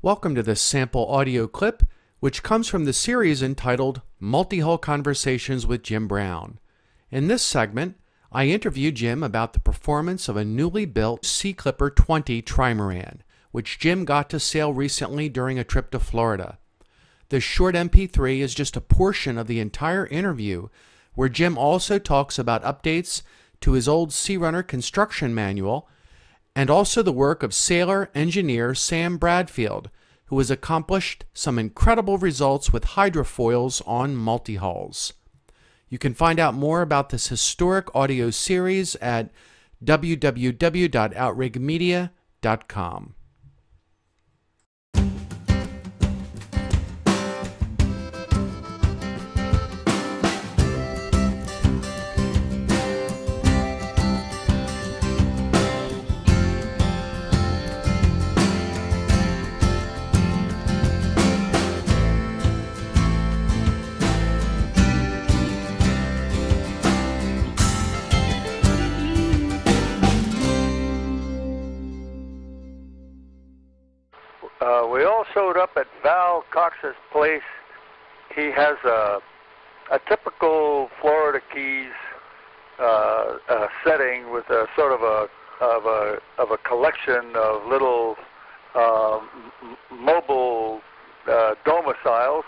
Welcome to this sample audio clip, which comes from the series entitled Multi-Hull Conversations with Jim Brown. In this segment, I interview Jim about the performance of a newly built Seaclipper 20 Trimaran, which Jim got to sail recently during a trip to Florida. This short MP3 is just a portion of the entire interview, where Jim also talks about updates to his old Searunner Construction Manual, and also the work of sailor engineer Sam Bradfield, who has accomplished some incredible results with hydrofoils on multi-hulls. You can find out more about this historic audio series at www.outrigmedia.com. We all showed up at Val Cox's place. He has a typical Florida Keys setting with a sort of a collection of little mobile domiciles.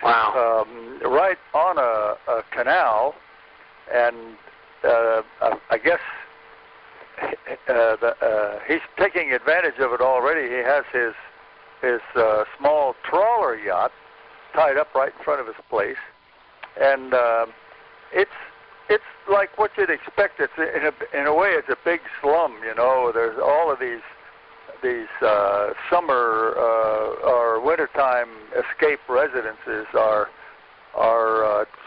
Wow! Right on a canal, and I guess he's taking advantage of it already. He has his small trawler yacht tied up right in front of his place, and it's like what you'd expect. It's in a way, it's a big slum. You know, there's all of these summer or wintertime escape residences are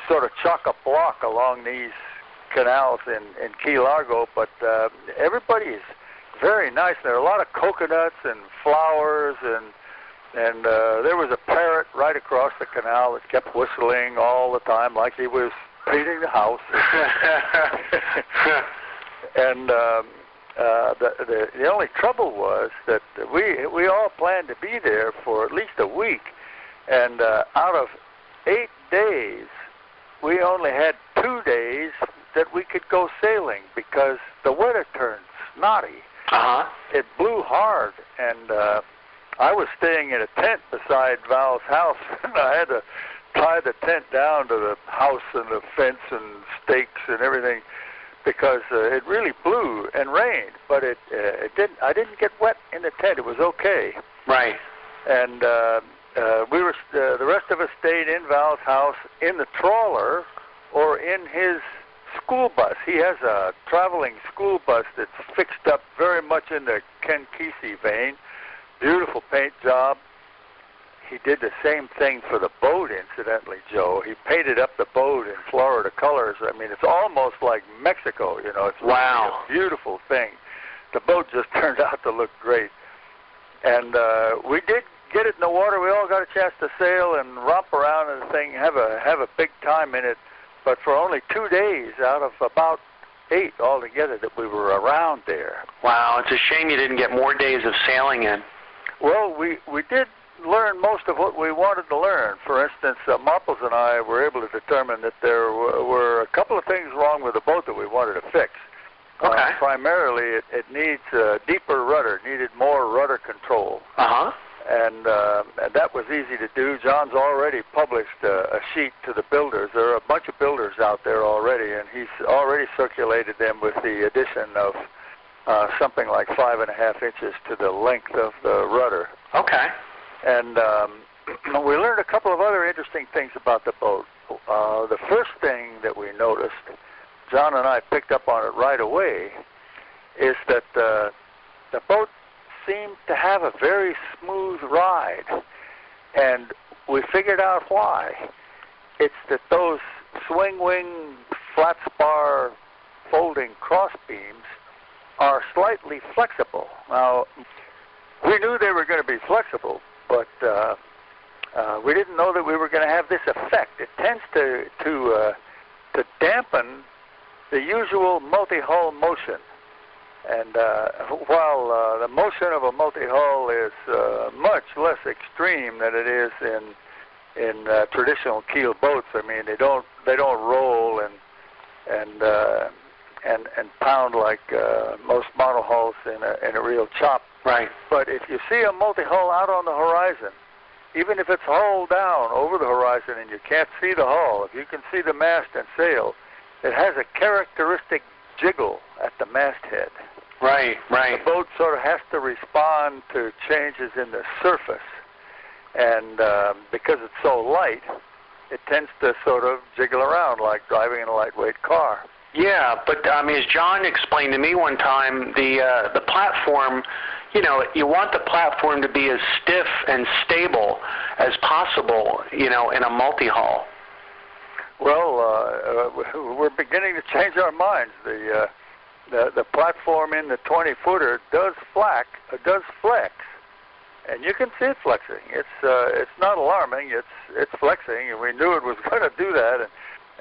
sort of chock-a-block along these canals in Key Largo, but everybody is very nice. There are a lot of coconuts and flowers, and there was a parrot right across the canal that kept whistling all the time like he was painting the house. And the only trouble was that we all planned to be there for at least a week, and out of 8 days, we only had 2 days that we could go sailing because the weather turned snotty. It blew hard, and I was staying in a tent beside Val's house, and I had to tie the tent down to the house and the fence and stakes and everything because it really blew and rained, but it didn't. I didn't get wet in the tent. It was okay. Right. And we were the rest of us stayed in Val's house in the trawler or in his school bus. He has a traveling school bus that's fixed up very much in the Ken Kesey vein. Beautiful paint job. He did the same thing for the boat, incidentally, Joe. He painted up the boat in Florida colors. I mean, it's almost like Mexico, you know. It's really a beautiful thing. The boat just turned out to look great. And we did get it in the water. We all got a chance to sail and romp around in the thing, have a big time in it. But for only 2 days out of about 8 altogether that we were around there. Wow, it's a shame you didn't get more days of sailing in. Well, we did learn most of what we wanted to learn. For instance, Marples and I were able to determine that there were a couple of things wrong with the boat that we wanted to fix. Okay. Primarily, it needs a deeper rudder, needed more rudder control. And that was easy to do. John's already published a sheet to the builders. There are a bunch of builders out there already, and he's already circulated them with the addition of something like 5.5 inches to the length of the rudder. Okay. And we learned a couple of other interesting things about the boat. The first thing that we noticed, John and I picked up on it right away, is that the boat seemed to have a very smooth ride, and we figured out why. It's that those swing wing flat spar folding cross beams are slightly flexible. Now, we knew they were going to be flexible, but we didn't know that we were going to have this effect. It tends to dampen the usual multi-hull motion. And while the motion of a multi-hull is much less extreme than it is in traditional keel boats, I mean they don't roll and pound like most monohulls in a real chop. Right. But if you see a multi-hull out on the horizon, even if it's hull down over the horizon and you can't see the hull, if you can see the mast and sail, it has a characteristic jiggle at the masthead. Right, right. The boat sort of has to respond to changes in the surface. And because it's so light, it tends to sort of jiggle around like driving in a lightweight car. Yeah, but as John explained to me one time, the platform, you want the platform to be as stiff and stable as possible, in a multi-hull. Well, we're beginning to change our minds. The platform in the 20-footer does flex, and you can see it flexing. It's not alarming. It's flexing, and we knew it was going to do that.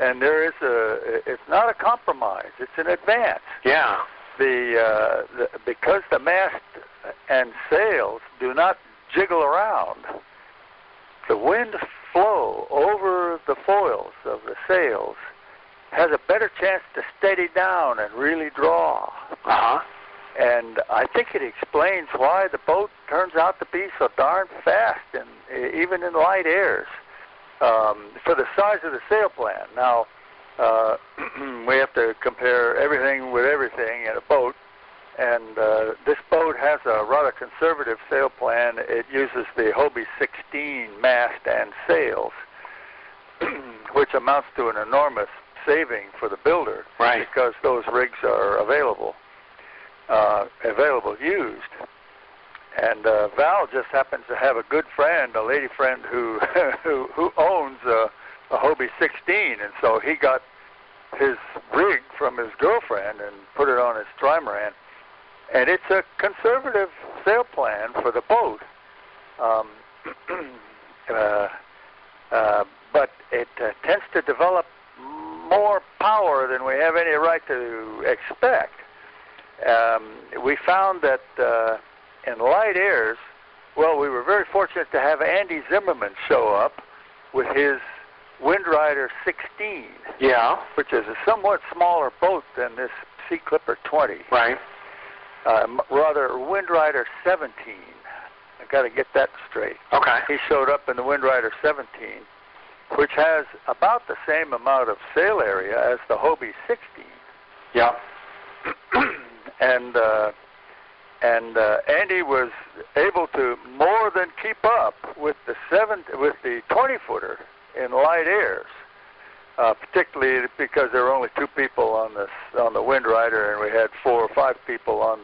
And there is it's not a compromise. It's an advance. Yeah. Because the mast and sails do not jiggle around, the wind flow over the foils of the sails has a better chance to steady down and really draw. Uh-huh. And I think it explains why the boat turns out to be so darn fast, and even in light airs, for the size of the sail plan. Now, we have to compare everything with everything in a boat, and this boat has a rather conservative sail plan. It uses the Hobie 16 mast and sails, which amounts to an enormous saving for the builder, right? Because those rigs are available used. And Val just happens to have a good friend, a lady friend who owns a Hobie 16, and so he got his rig from his girlfriend and put it on his Trimaran. And it's a conservative sail plan for the boat, but it tends to develop more power than we have any right to expect. We found that in light airs, well, we were very fortunate to have Andy Zimmerman show up with his Windrider 16, yeah, which is a somewhat smaller boat than this Seaclipper 20. Right. Rather, Windrider 17. I got to get that straight. Okay. He showed up in the Windrider 17, which has about the same amount of sail area as the Hobie 16. Yeah. And Andy was able to more than keep up with the 20-footer in light airs, particularly because there were only two people on the Windrider, and we had 4 or 5 people on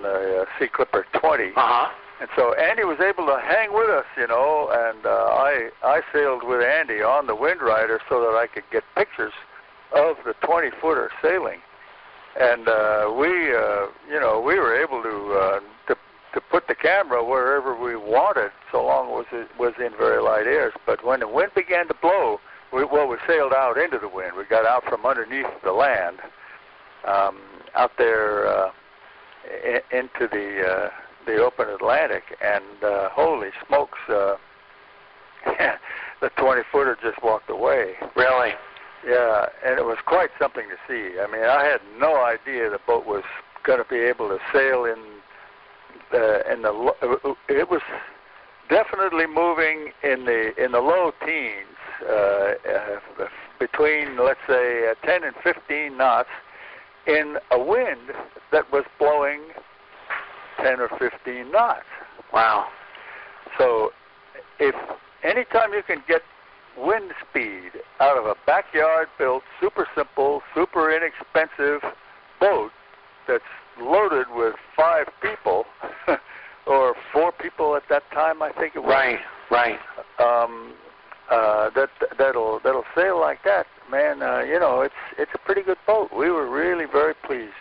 the Seaclipper 20. Uh-huh. And so Andy was able to hang with us, and I sailed with Andy on the Windrider so that I could get pictures of the 20-footer sailing. And we were able to put the camera wherever we wanted, so long as it was in very light airs. But when the wind began to blow, we sailed out into the wind. We got out from underneath the land, out there into the open Atlantic, and holy smokes, the 20-footer just walked away. Really? Yeah, and it was quite something to see. I mean, I had no idea the boat was going to be able to sail it was definitely moving in the low teens, between, let's say, 10 and 15 knots in a wind that was blowing 10 or 15 knots. Wow. So if anytime you can get wind speed out of a backyard-built, super simple, super inexpensive boat that's loaded with 5 people, or 4 people at that time, I think it was. Right. That'll sail like that, man. It's a pretty good boat. We were really very pleased.